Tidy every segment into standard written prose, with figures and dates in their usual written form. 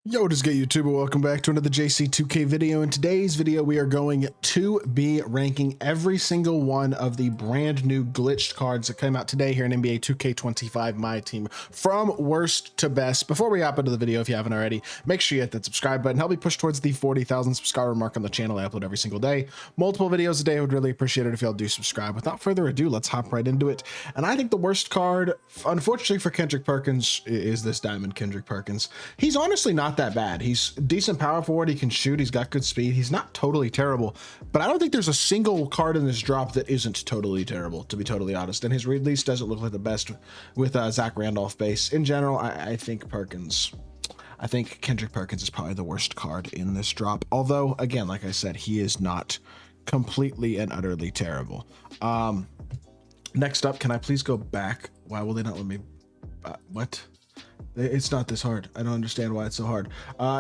Yo, what is good, YouTuber? Welcome back to another JC2K video. In today's video, we are going to be ranking every single one of the brand new glitched cards that came out today here in NBA 2K25 MyTEAM from worst to best. Before we hop into the video, if you haven't already, make sure you hit that subscribe button. Help me push towards the 40,000 subscriber mark on the channel. I upload every single day, multiple videos a day. I would really appreciate it if y'all do subscribe. Without further ado, let's hop right into it. And I think the worst card, unfortunately for Kendrick Perkins, is this diamond Kendrick Perkins. He's honestly not that bad. He's decent power forward. He can shoot. He's got good speed. He's not totally terrible, but I don't think there's a single card in this drop that isn't totally terrible, to be totally honest. And his release doesn't look like the best with Zach Randolph base. In general, I think Kendrick Perkins is probably the worst card in this drop. Although, again, like I said, he is not completely and utterly terrible. Next up, can I please go back? Why will they not let me? What? It's not this hard. I don't understand why it's so hard.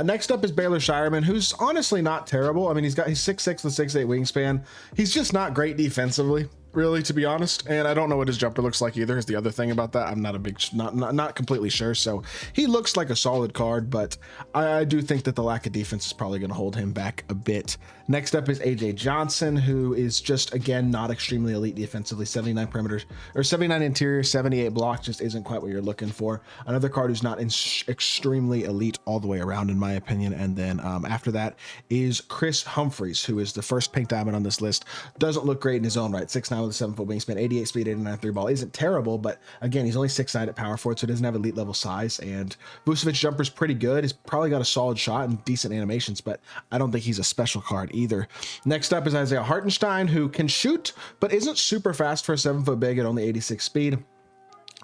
Next up is Baylor Shyman, who's honestly not terrible. I mean, he's 6'6" with 6'8" wingspan. He's just not great defensively, really, to be honest. And I don't know what his jumper looks like either, is the other thing about that. I'm not a big, not completely sure. So he looks like a solid card, but I do think that the lack of defense is probably going to hold him back a bit. Next up is AJ Johnson, who is just, again, not extremely elite defensively. 79 perimeters, or 79 interior, 78 block, just isn't quite what you're looking for. Another card who's not extremely elite all the way around, in my opinion. And then after that is Chris Humphries, who is the first pink diamond on this list. Doesn't look great in his own right. 6'9" with a 7-foot wingspan, 88 speed, 89 three ball. Isn't terrible, but again, he's only 6'9" at power forward, so he doesn't have elite level size. And Vucevic's jumper's pretty good. He's probably got a solid shot and decent animations, but I don't think he's a special card either. Next up is Isaiah Hartenstein, who can shoot, but isn't super fast for a 7-foot big at only 86 speed.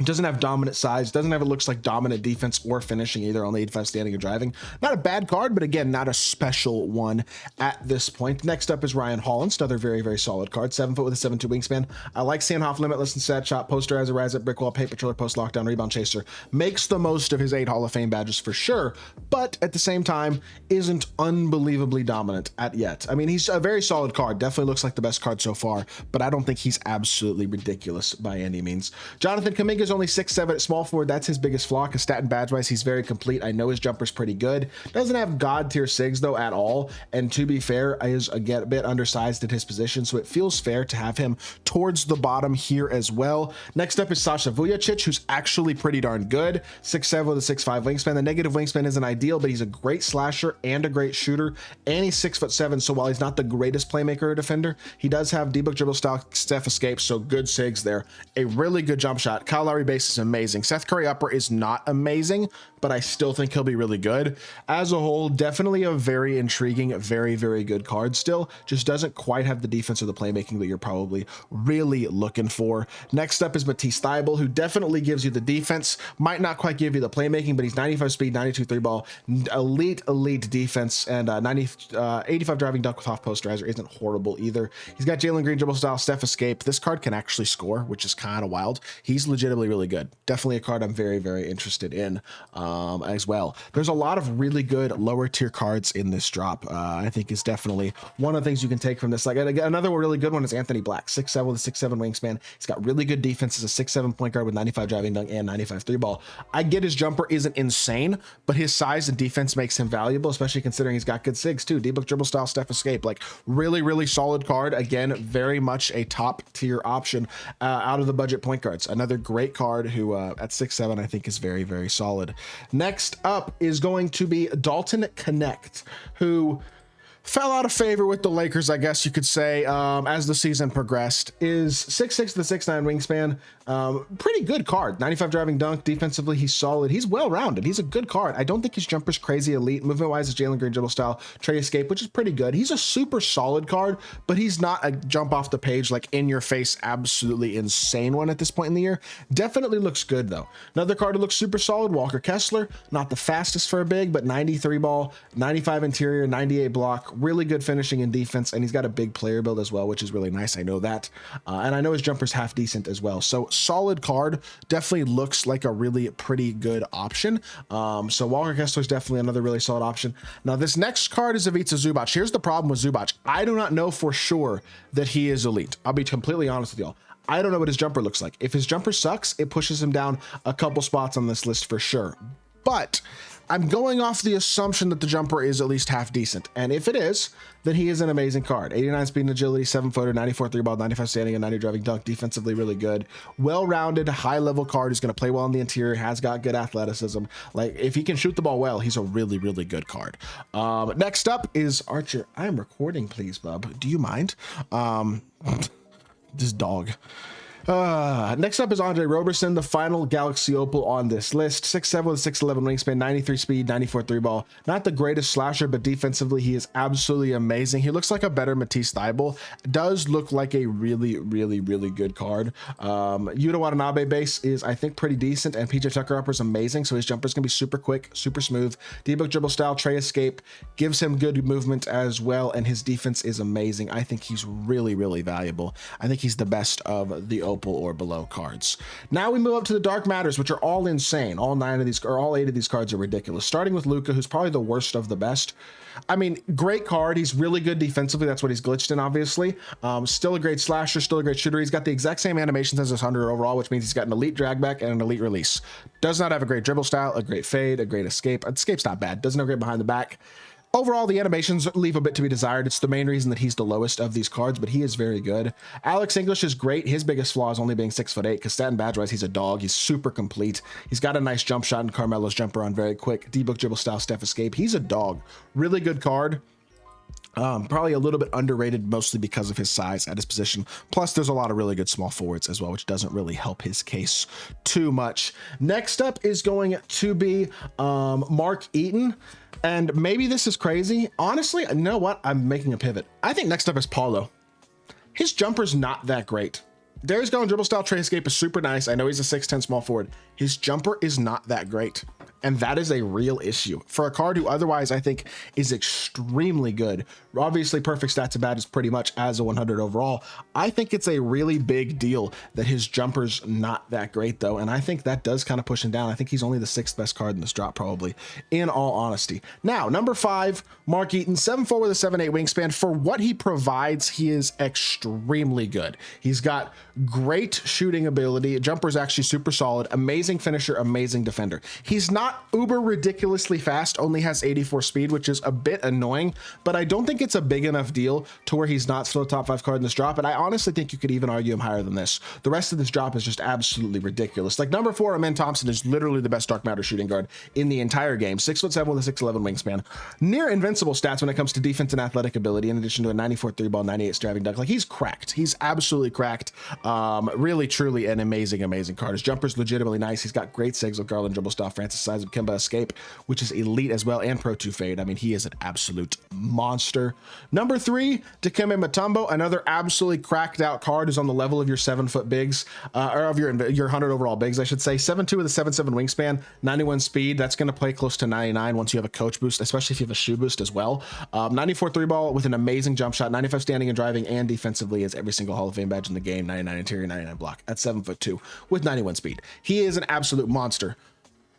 Doesn't have dominant size, doesn't have, it looks like, dominant defense or finishing either, only 85 standing or driving. Not a bad card, but again, not a special one at this point. Next up is Ryan Hollins, another very, very solid card. 7-foot with a 7'2" wingspan. I like Sandhoff, limitless and set shot, posterizer, rise up, brick wall, paint patroller, post lockdown, rebound chaser. Makes the most of his 8 Hall of Fame badges for sure, but at the same time, isn't unbelievably dominant at yet. I mean, he's a very solid card. Definitely looks like the best card so far, but I don't think he's absolutely ridiculous by any means. Jonathan Kaminga is only 6'7" at small forward. That's his biggest flaw, because stat and badge wise, he's very complete. I know his jumper's pretty good. Doesn't have god tier sigs though at all. And to be fair, is again a bit undersized at his position, so it feels fair to have him towards the bottom here as well. Next up is Sasha Vujacic, who's actually pretty darn good. 6'7" with a 6'5" wingspan. The negative wingspan isn't ideal, but he's a great slasher and a great shooter. And he's 6'7", so while he's not the greatest playmaker or defender, he does have D-book dribble style, Steph escape, so good sigs there. A really good jump shot. Kyle Lowry base is amazing. Seth Curry upper is not amazing, but I still think he'll be really good. As a whole, definitely a very intriguing, very, very good card still. Just doesn't quite have the defense or the playmaking that you're probably really looking for. Next up is Batistible, who definitely gives you the defense, might not quite give you the playmaking, but he's 95 speed, 92 three ball, elite defense, and 85 driving dunk with off posterizer isn't horrible either. He's got Jalen Green dribble style, Steph escape. This card can actually score, which is kind of wild. He's legitimately really good. Definitely a card I'm very, very interested in as well. There's a lot of really good lower tier cards in this drop. I think is definitely one of the things you can take from this. Like another really good one is Anthony Black, 6'7" with a 6'7" wingspan. He's got really good defense as a 6'7" point guard with 95 driving dunk and 95 three ball. I get his jumper isn't insane, but his size and defense makes him valuable, especially considering he's got good sigs too. D-book dribble style, Steph escape, like really, really solid card. Again, very much a top tier option out of the budget point guards. Another great card who at 6'7" I think is very, very solid. Next up is going to be Dalton Connect, who fell out of favor with the Lakers, I guess you could say, as the season progressed. Is 6'6" to 6'9" wingspan. Pretty good card. 95 driving dunk. Defensively, he's solid. He's well-rounded. He's a good card. I don't think his jumper's crazy elite. Movement-wise is Jalen Green dribble style, Trey escape, which is pretty good. He's a super solid card, but he's not a jump off the page, like in your face, absolutely insane one at this point in the year. Definitely looks good though. Another card that looks super solid, Walker Kessler. Not the fastest for a big, but 93 ball, 95 interior, 98 block. Really good finishing and defense, and he's got a big player build as well, which is really nice. I know that, and I know his jumper's half decent as well. So solid card, definitely looks like a really pretty good option. So Walker Kessler is definitely another really solid option. Now this next card is Avita Zubach. Here's the problem with Zubach. I do not know for sure that he is elite. I'll be completely honest with y'all. I don't know what his jumper looks like. If his jumper sucks, it pushes him down a couple spots on this list for sure. But I'm going off the assumption that the jumper is at least half decent. And if it is, then he is an amazing card. 89 speed and agility, 7-footer, 94 3-ball, 95 standing, and 90 driving dunk. Defensively really good. Well-rounded, high-level card who's going to play well in the interior, has got good athleticism. Like, if he can shoot the ball well, he's a really, really good card. Next up is Archer. I'm recording, please, bub. Do you mind? This dog. Next up is Andre Roberson, the final Galaxy Opal on this list. 6'7" with a 6'11" wingspan, 93 speed, 94 3-ball. Not the greatest slasher, but defensively he is absolutely amazing. He looks like a better Batistible. Does look like a really, really, really good card. Yuta Watanabe base is, I think, pretty decent, and PJ Tucker upper is amazing, so his jumper's gonna be super quick, super smooth. D-book dribble style, tray escape, gives him good movement as well, and his defense is amazing. I think he's really, really valuable. I think he's the best of the Opal or below cards. Now we move up to the Dark Matters, which are all insane. All 9 of these, or all 8 of these cards are ridiculous. Starting with Luka, who's probably the worst of the best. I mean, great card. He's really good defensively. That's what he's glitched in, obviously. Still a great slasher, still a great shooter. He's got the exact same animations as his 100 overall, which means he's got an elite drag back and an elite release. Does not have a great dribble style, a great fade, a great escape. Escape's not bad. Doesn't have great behind the back. Overall, the animations leave a bit to be desired. It's the main reason that he's the lowest of these cards, but he is very good. Alex English is great. His biggest flaw is only being 6'8", because stat and badge-wise, he's a dog. He's super complete. He's got a nice jump shot, and Carmelo's jumper on very quick. D-book dribble style, step escape. He's a dog. Really good card. Probably a little bit underrated, mostly because of his size at his position. Plus, there's a lot of really good small forwards as well, which doesn't really help his case too much. Next up is going to be Mark Eaton. And maybe this is crazy. Honestly, you know what? I'm making a pivot. I think next up is Paulo. His jumper's not that great. Darius Garland dribble style tray escape is super nice. I know he's a 6'10" small forward. His jumper is not that great. And that is a real issue for a card who otherwise I think is extremely good. Obviously, perfect stats and badges pretty much as a 100 overall. I think it's a really big deal that his jumper's not that great though. And I think that does kind of push him down. I think he's only the 6th best card in this drop probably, in all honesty. Now, number 5, Mark Eaton, 7'4" with a 7'8" wingspan. For what he provides, he is extremely good. He's got great shooting ability. Jumper's actually super solid. Amazing finisher, amazing defender. He's not uber ridiculously fast, only has 84 speed, which is a bit annoying, but I don't think it's a big enough deal to where he's not still a top 5 card in this drop. And I honestly think you could even argue him higher than this. The rest of this drop is just absolutely ridiculous. Like number 4, Amen Thompson is literally the best Dark Matter shooting guard in the entire game. 6'7" with a 6'11" wingspan. Near invincible stats when it comes to defense and athletic ability, in addition to a 94 3-ball, 98 striving dunk. Like he's cracked. He's absolutely cracked. Really, truly an amazing, amazing card. His jumper's legitimately nice. He's got great sigs with Garland dribble style, Francis size of Kemba escape, which is elite as well, and Pro 2 fade. I mean, he is an absolute monster. Number 3, Dikembe Mutombo, another absolutely cracked out card who's on the level of your 7-foot bigs, or of your 100 overall bigs, I should say. 7'2" with a 7'7" wingspan, 91 speed. That's going to play close to 99 once you have a coach boost, especially if you have a shoe boost as well. 94 3-ball with an amazing jump shot, 95 standing and driving, and defensively is every single Hall of Fame badge in the game. 99 interior, 99 block at 7'2" with 91 speed. He is an absolute monster.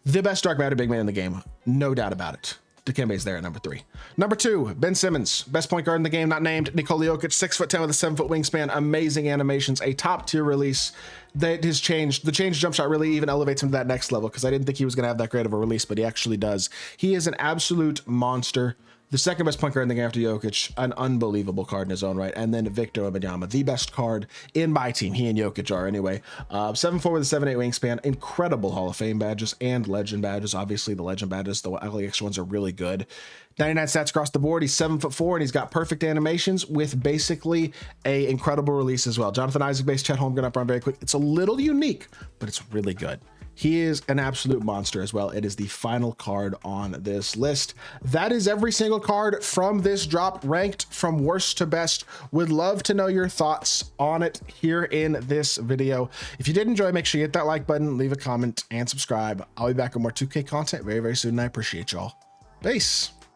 The best Dark Matter big man in the game, no doubt about it. Dikembe's there at number 3. Number 2, Ben Simmons, best point guard in the game, not named. Nikola Jokic, 6'10" with a 7-foot wingspan, amazing animations, a top tier release that has changed. The change jump shot really even elevates him to that next level because I didn't think he was going to have that great of a release, but he actually does. He is an absolute monster. The second best point guard in the game after Jokic, an unbelievable card in his own right. And then Victor Wembanyama, the best card in my team. He and Jokic are anyway. 7'4" with a 7'8" wingspan, incredible Hall of Fame badges and legend badges. Obviously the legend badges, the ugly extra ones are really good. 99 stats across the board. He's 7'4" and he's got perfect animations with basically a incredible release as well. Jonathan Isaac base, Chet Holmgren up on very quick. It's a little unique, but it's really good. He is an absolute monster as well. It is the final card on this list. That is every single card from this drop, ranked from worst to best. Would love to know your thoughts on it here in this video. If you did enjoy, make sure you hit that like button, leave a comment, and subscribe. I'll be back with more 2K content very, very soon, and I appreciate y'all. Peace.